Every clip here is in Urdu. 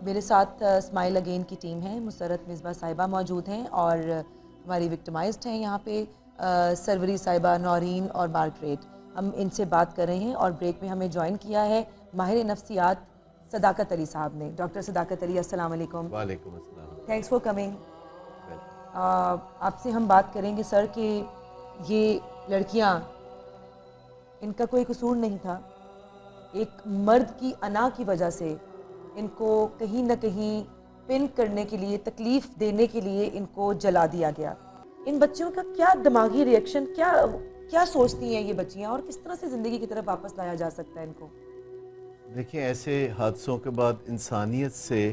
میرے ساتھ اسمائل اگین کی ٹیم ہے، مسرت مصباح صاحبہ موجود ہیں اور ہماری وکٹمائزڈ ہیں یہاں پہ سروری صاحبہ، نورین اور مارگریٹ. ہم ان سے بات کر رہے ہیں اور بریک میں ہمیں جوائن کیا ہے ماہر نفسیات صداقت علی صاحب نے. ڈاکٹر صداقت علی، السلام علیکم. وعلیکم السلام. Thanks for coming. آپ سے ہم بات کریں گے سر کہ یہ لڑکیاں، ان کا کوئی قصور نہیں تھا، ایک مرد کی انا کی وجہ سے ان کو کہیں نہ کہیں پن کرنے کے لیے، تکلیف دینے کے لیے ان کو جلا دیا گیا. ان بچیوں کا کیا دماغی ری ایکشن، کیا سوچتی ہیں یہ بچیاں، اور کس طرح سے زندگی کی طرف واپس لایا جا سکتا ہے ان کو؟ دیکھیں، ایسے حادثوں کے بعد انسانیت سے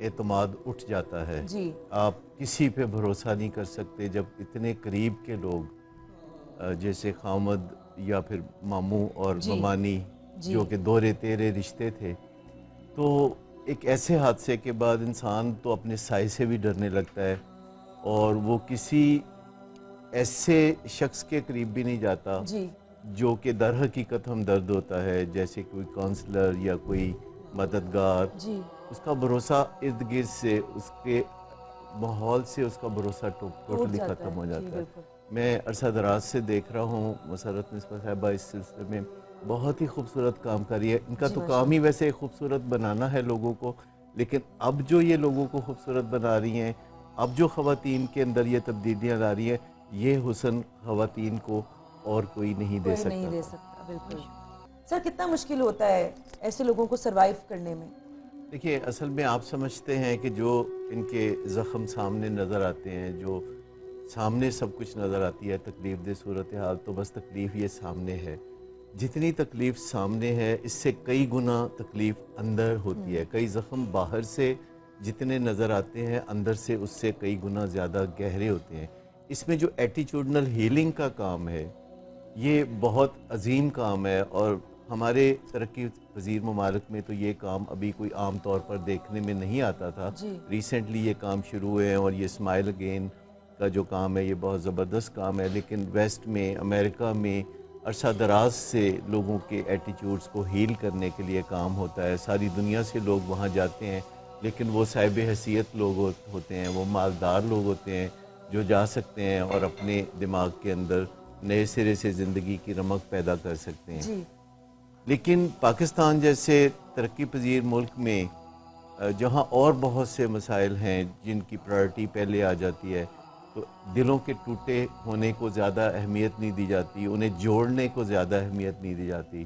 اعتماد اٹھ جاتا ہے. جی. آپ کسی پہ بھروسہ نہیں کر سکتے جب اتنے قریب کے لوگ جیسے خامد یا پھر ماموں اور ممانی جو کہ دورے تیرے رشتے تھے، تو ایک ایسے حادثے کے بعد انسان تو اپنے سائے سے بھی ڈرنے لگتا ہے اور وہ کسی ایسے شخص کے قریب بھی نہیں جاتا جو کہ در حقیقت ہمدرد ہوتا ہے، جیسے کوئی کونسلر یا کوئی مددگار. اس کا بھروسہ ارد گرد سے، اس کے ماحول سے اس کا بھروسہ ٹوٹلی ختم ہو جاتا ہے. میں عرصہ دراز سے دیکھ رہا ہوں مسرت مصباح صاحبہ اس سلسلے میں بہت ہی خوبصورت کام کر رہی ہے. ان کا تو کام ہی ویسے خوبصورت بنانا ہے لوگوں کو، لیکن اب جو یہ لوگوں کو خوبصورت بنا رہی ہیں، اب جو خواتین کے اندر یہ تبدیلیاں لا رہی ہیں، یہ حسن خواتین کو اور کوئی نہیں دے سکتا. بالکل. سر کتنا مشکل ہوتا ہے ایسے لوگوں کو سروائیو کرنے میں؟ دیکھیے، اصل میں آپ سمجھتے ہیں کہ جو ان کے زخم سامنے نظر آتے ہیں، جو سامنے سب کچھ نظر آتی ہے تکلیف دہ صورتحال، تو بس تکلیف یہ سامنے ہے. جتنی تکلیف سامنے ہے اس سے کئی گنا تکلیف اندر ہوتی ہے. کئی زخم باہر سے جتنے نظر آتے ہیں، اندر سے اس سے کئی گنا زیادہ گہرے ہوتے ہیں. اس میں جو ایٹیچوڈنل ہیلنگ کا کام ہے، یہ بہت عظیم کام ہے، اور ہمارے ترقی پذیر ممالک میں تو یہ کام ابھی کوئی عام طور پر دیکھنے میں نہیں آتا تھا. ریسنٹلی یہ کام شروع ہوئے ہیں، اور یہ اسمائل اگین کا جو کام ہے یہ بہت زبردست کام ہے. لیکن ویسٹ میں، امریکہ میں عرصہ دراز سے لوگوں کے ایٹیچیوڈز کو ہیل کرنے کے لیے کام ہوتا ہے. ساری دنیا سے لوگ وہاں جاتے ہیں، لیکن وہ صاحب حیثیت لوگ ہوتے ہیں، وہ مالدار لوگ ہوتے ہیں جو جا سکتے ہیں اور اپنے دماغ کے اندر نئے سرے سے زندگی کی رمق پیدا کر سکتے ہیں. لیکن پاکستان جیسے ترقی پذیر ملک میں جہاں اور بہت سے مسائل ہیں جن کی پرائرٹی پہلے آ جاتی ہے، تو دلوں کے ٹوٹے ہونے کو زیادہ اہمیت نہیں دی جاتی، انہیں جوڑنے کو زیادہ اہمیت نہیں دی جاتی.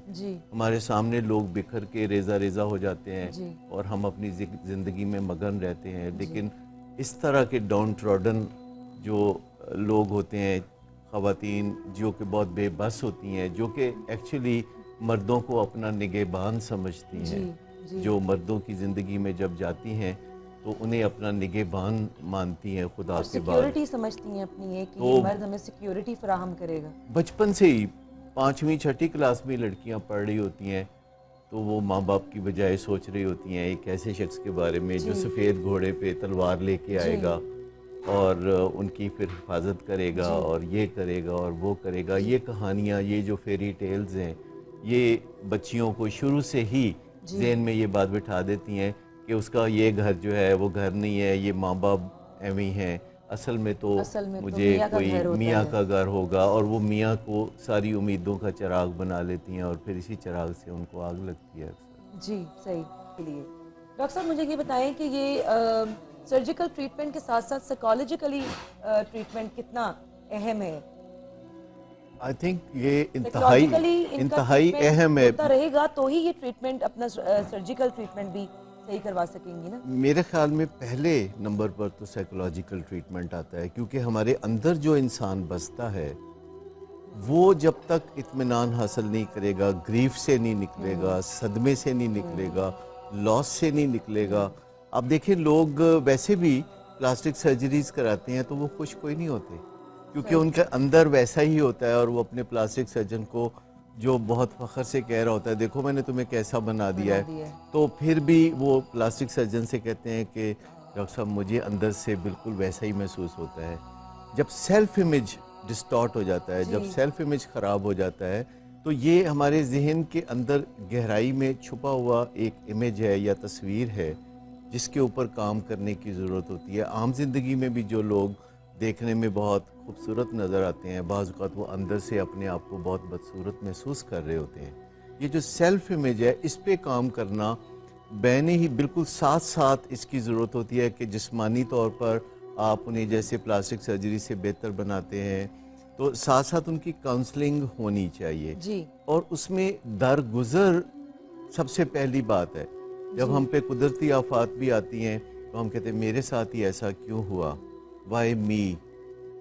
ہمارے سامنے لوگ بکھر کے ریزہ ریزہ ہو جاتے ہیں اور ہم اپنی زندگی میں مگن رہتے ہیں. لیکن اس طرح کے ڈاؤن ٹراڈن جو لوگ ہوتے ہیں، خواتین جو کہ بہت بے بس ہوتی ہیں، جو کہ ایکچولی مردوں کو اپنا نگہبان سمجھتی ہیں، جو مردوں کی زندگی میں جب جاتی ہیں تو انہیں اپنا نگہبان مانتی ہیں خدا کے بعد، سیکیورٹی سمجھتی ہیں اپنی ہے کہ یہ مرد ہمیں سیکیورٹی فراہم کرے گا. بچپن سے ہی 5ویں 6ٹھی کلاس میں لڑکیاں پڑھ رہی ہوتی ہیں تو وہ ماں باپ کی بجائے سوچ رہی ہوتی ہیں ایک ایسے شخص کے بارے میں جو سفید گھوڑے پہ تلوار لے کے آئے گا اور ان کی پھر حفاظت کرے گا اور یہ کرے گا اور وہ کرے گا. یہ کہانیاں، یہ جو فیری ٹیلز ہیں، یہ بچیوں کو شروع سے ہی ذہن میں یہ بات بٹھا دیتی ہیں کہ اس کا یہ گھر جو ہے وہ گھر نہیں ہے، یہ ماں باپ ایویں ہیں، اصل میں تو مجھے کوئی میاں کا گھر ہوگا. اور وہ میاں کو ساری امیدوں کا چراغ بنا لیتی ہیں اور پھر اسی چراغ سے ان کو آگ لگتی ہے. جی صحیح. کے لیے ڈاکٹر صاحب مجھے یہ بتائیں کہ یہ سرجیکل ٹریٹمنٹ کے ساتھ ساتھ سائیکالوجیکلی ٹریٹمنٹ کتنا اہم ہے؟ آئی تھنک یہ انتہائی اہم ہے. ہوتا رہے گا تو ہی یہ ٹریٹمنٹ، اپنا سرجیکل ٹریٹمنٹ بھی صحیح کروا سکیں گی نا؟ میرے خیال میں پہلے نمبر پر تو سائیکولوجیکل ٹریٹمنٹ آتا ہے، کیونکہ ہمارے اندر جو انسان بستا ہے وہ جب تک اطمینان حاصل نہیں کرے گا، گریف سے نہیں نکلے گا، صدمے سے نہیں نکلے گا، لاس سے نہیں نکلے گا. آپ دیکھیں لوگ ویسے بھی پلاسٹک سرجریز کراتے ہیں تو وہ خوش کوئی نہیں ہوتے، کیونکہ ان کے اندر ویسا ہی ہوتا ہے. اور وہ اپنے پلاسٹک سرجن کو جو بہت فخر سے کہہ رہا ہوتا ہے دیکھو میں نے تمہیں کیسا بنا دیا ہے، تو پھر بھی وہ پلاسٹک سرجن سے کہتے ہیں کہ ڈاکٹر صاحب مجھے اندر سے بالکل ویسا ہی محسوس ہوتا ہے. جب سیلف امیج ڈسٹارٹ ہو جاتا ہے، جب سیلف امیج خراب ہو جاتا ہے، تو یہ ہمارے ذہن کے اندر گہرائی میں چھپا ہوا ایک امیج ہے یا تصویر ہے جس کے اوپر کام کرنے کی ضرورت ہوتی ہے. عام زندگی میں بھی جو لوگ دیکھنے میں بہت خوبصورت نظر آتے ہیں, بعض اوقات وہ اندر سے اپنے آپ کو بہت بدصورت محسوس کر رہے ہوتے ہیں. یہ جو سیلف امیج ہے, اس پہ کام کرنا بینے ہی بالکل ساتھ ساتھ اس کی ضرورت ہوتی ہے کہ جسمانی طور پر آپ انہیں جیسے پلاسٹک سرجری سے بہتر بناتے ہیں, تو ساتھ ساتھ ان کی کاؤنسلنگ ہونی چاہیے. جی اور اس میں درگزر سب سے پہلی بات ہے. جب ہم پہ قدرتی آفات بھی آتی ہیں تو ہم کہتے ہیں میرے ساتھ ہی ایسا کیوں ہوا, وائی می.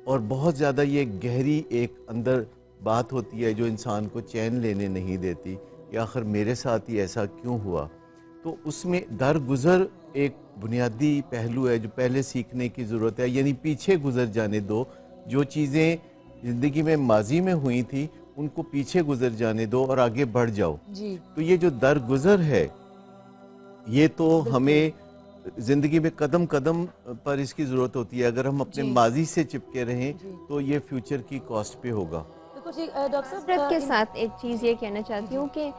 اور بہت زیادہ یہ گہری ایک اندر بات ہوتی ہے جو انسان کو چین لینے نہیں دیتی کہ آخر میرے ساتھ ہی ایسا کیوں ہوا. تو اس میں درگزر ایک بنیادی پہلو ہے جو پہلے سیکھنے کی ضرورت ہے. یعنی پیچھے گزر جانے دو, جو چیزیں زندگی میں ماضی میں ہوئی تھی ان کو پیچھے گزر جانے دو اور آگے بڑھ جاؤ. جی تو یہ جو درگزر ہے یہ تو ہمیں زندگی میں قدم قدم پر اس کی ضرورت ہوتی ہے. اگر ہم اپنے ماضی سے چپکے رہیں تو یہ فیوچر کی کاسٹ پہ ہوگا. بالکل ٹھیک. ڈاکٹر حضرت صاحب کے ساتھ ایک چیز یہ کہنا چاہتی ہوں کہ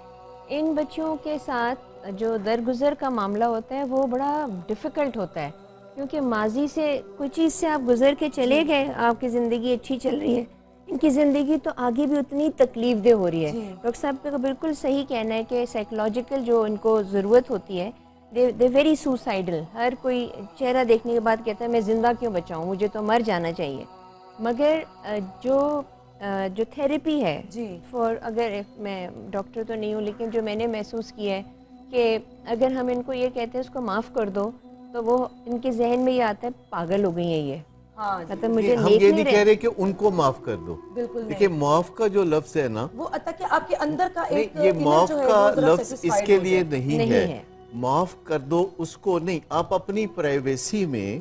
ان بچوں کے ساتھ جو درگزر کا معاملہ ہوتا ہے وہ بڑا ڈیفیکلٹ ہوتا ہے, کیونکہ ماضی سے کوئی چیز سے آپ گزر کے چلے گئے, آپ کی زندگی اچھی چل رہی ہے, ان کی زندگی تو آگے بھی اتنی تکلیف دہ ہو رہی ہے. ڈاکٹر صاحب کا بالکل صحیح کہنا ہے کہ سائیکولوجیکل جو ان کو ضرورت ہوتی ہے, دے ویری سوسائڈل. ہر کوئی چہرہ دیکھنے کے بعد کہتا ہے میں زندہ کیوں بچاؤں, مجھے تو مر جانا چاہیے. مگر جو تھیراپی ہے فار, اگر میں ڈاکٹر تو نہیں ہوں لیکن جو میں نے محسوس کیا ہے کہ اگر ہم ان کو یہ کہتے ہیں اس کو معاف کر دو, تو وہ ان کے ذہن میں یہ آتا ہے پاگل ہو گئی ہیں یہ, مطلب مجھے ہم نیک یہ نہیں نہیں کہہ رہے کہ ان کو معاف کر دو. بالکل دیکھیں معاف کا جو لفظ ہے نا, وہ تاکہ آپ کے اندر کا ایک یہ inner معاف جو ہے کا وہ ذرا لفظ اس satisfied کے ہو لیے جائے. نہیں ہے. معاف کر دو اس کو نہیں, آپ اپنی پرائیویسی میں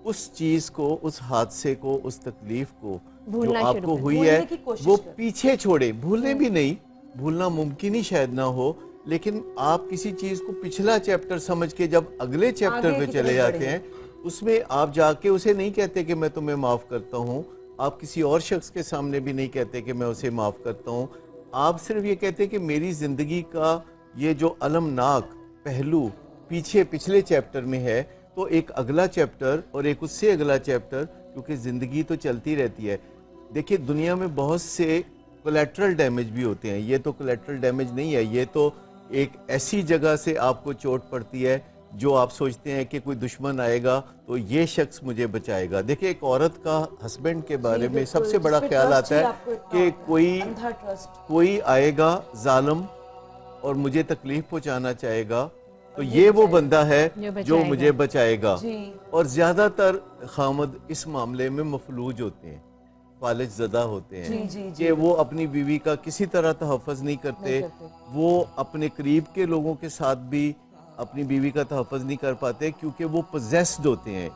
اس چیز کو, اس حادثے کو, اس تکلیف کو جو آپ کو ہوئی ہے وہ پیچھے چھوڑے. بھولنے بھی نہیں, بھولنا ممکن ہی شاید نہ ہو, لیکن آپ کسی چیز کو پچھلا چیپٹر سمجھ کے جب اگلے چیپٹر پہ چلے جاتے ہیں, اس میں آپ جا کے اسے نہیں کہتے کہ میں تمہیں معاف کرتا ہوں. آپ کسی اور شخص کے سامنے بھی نہیں کہتے کہ میں اسے معاف کرتا ہوں. آپ صرف یہ کہتے کہ میری زندگی کا یہ جو المناک پہلو پیچھے پچھلے چیپٹر میں ہے, تو ایک اگلا چیپٹر اور ایک اس سے اگلا چیپٹر, کیونکہ زندگی تو چلتی رہتی ہے. دیکھیں دنیا میں بہت سے کولیٹرل ڈیمیج بھی ہوتے ہیں. یہ تو کولیٹرل ڈیمیج نہیں ہے, یہ تو ایک ایسی جگہ سے آپ کو چوٹ پڑتی ہے جو آپ سوچتے ہیں کہ کوئی دشمن آئے گا تو یہ شخص مجھے بچائے گا. دیکھیں ایک عورت کا ہسبینڈ کے بارے میں سب سے بڑا خیال آتا ہے کہ کوئی آئے گا ظالم اور مجھے تکلیف پہنچانا چاہے گا, تو یہ وہ بندہ ہے جو مجھے بچائے گا. اور زیادہ تر خامد اس معاملے میں مفلوج ہوتے ہیں, فالج زدہ ہوتے ہیں کہ وہ اپنی بیوی کا کسی طرح تحفظ نہیں کرتے. وہ اپنے قریب کے لوگوں کے ساتھ بھی اپنی بیوی کا تحفظ نہیں کر پاتے کیونکہ وہ پوزیسڈ ہوتے ہیں.